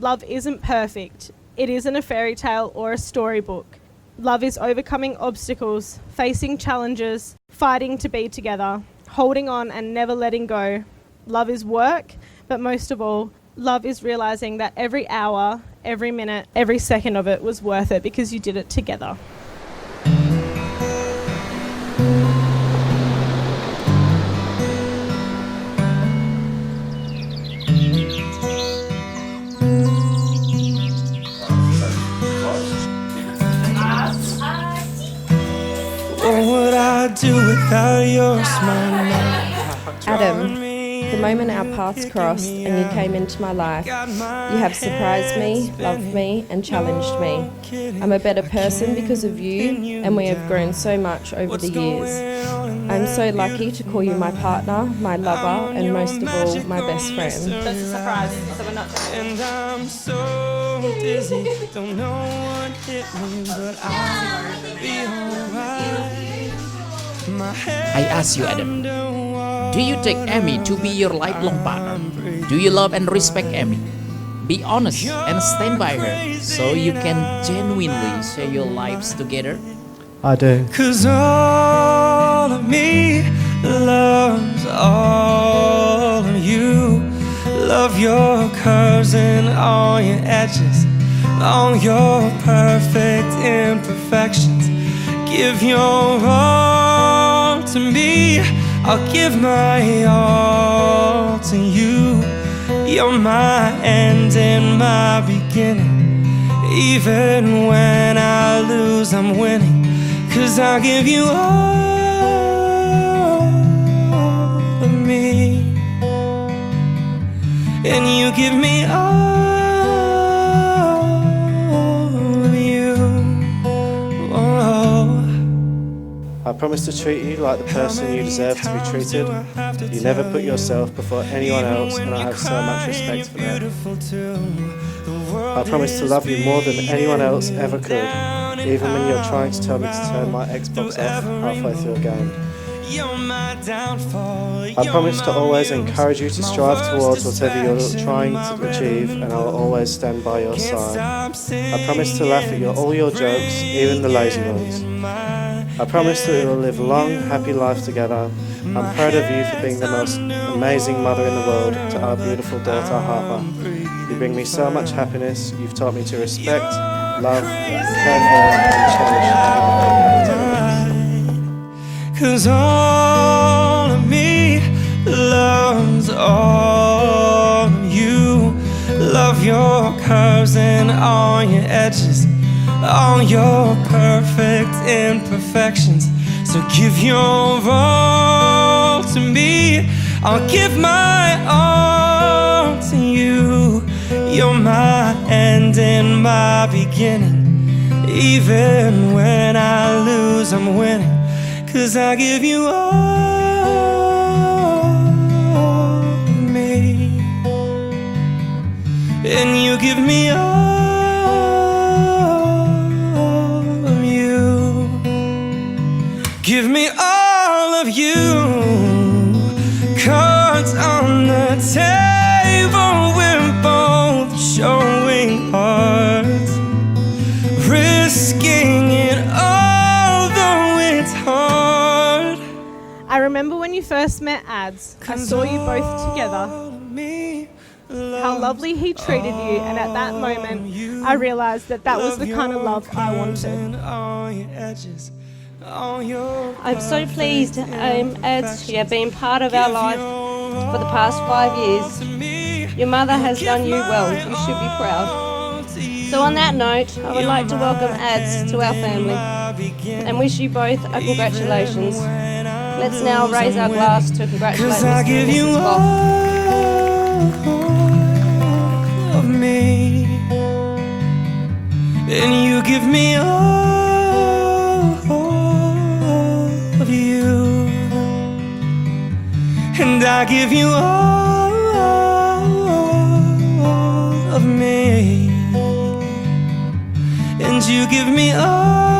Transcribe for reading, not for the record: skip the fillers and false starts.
Love isn't perfect. It isn't a fairy tale or a storybook. Love is overcoming obstacles, facing challenges, fighting to be together, holding on and never letting go. Love is work, but most of all, love is realising that every hour, every minute, every second of it was worth it because you did it together. What would I do without your smile? Adam, the moment our paths crossed and you came into my life, you have surprised me, loved me and challenged me. I'm a better person because of you, and we have grown so much over the years. I'm so lucky to call you my partner, my lover and most of all, my best friend. That's a surprise, so we're not doing it. And I'm so dizzy, don't know what hit me, but I'll be alright. I ask you, Adam, do you take Amy to be your lifelong partner? Do you love and respect Amy? Be honest and stand by her so you can genuinely share your lives together. I do. 'Cause all of me loves all of you. Love your curves and all your edges, all your perfect imperfections. Give your all to me, I'll give my all to you. You're my end and my beginning. Even when I lose, I'm winning. 'Cause I'll give you all of me, and you give me all of you. Oh. I promise to treat you like the person you deserve to be treated. You never put yourself before anyone else, and I have so much respect for that. I promise to love you more than anyone else ever could, even when you're trying to tell me to turn my Xbox off halfway through a game. I promise to always encourage you to strive towards whatever you're trying to achieve, and I'll always stand by your side. I promise to laugh at all your jokes, even the lazy ones. I promise that we will live a long, happy life together. I'm proud of you for being the most amazing mother in the world to our beautiful daughter, Harper. You bring me so much happiness. You've taught me to respect, love, care for, and cherish. 'Cause all of me loves all of you. Love your curves and all your edges, all your perfect imperfections. So give your all to me, I'll give my all to you. You're my end and my beginning. Even when I lose, I'm winning. 'Cause I give you all of me, and you give me all of you. Give me all of you. Cards on the table, we're both showing hearts, risking it although it's hard. I remember when you first met Ads, I saw you both together. How lovely he treated you, and at that moment I realised that that was the kind of love I wanted. I'm so pleased, Ads, you have been part of our life for the past 5 years. Your mother has done you well, you should be proud. So on that note, I would like to welcome Ads to our family and wish you both a congratulations. Let's now raise our glass to congratulate Mr. and Mrs. Bob. Of me, and you give me all of you, and I give you all of me, and you give me all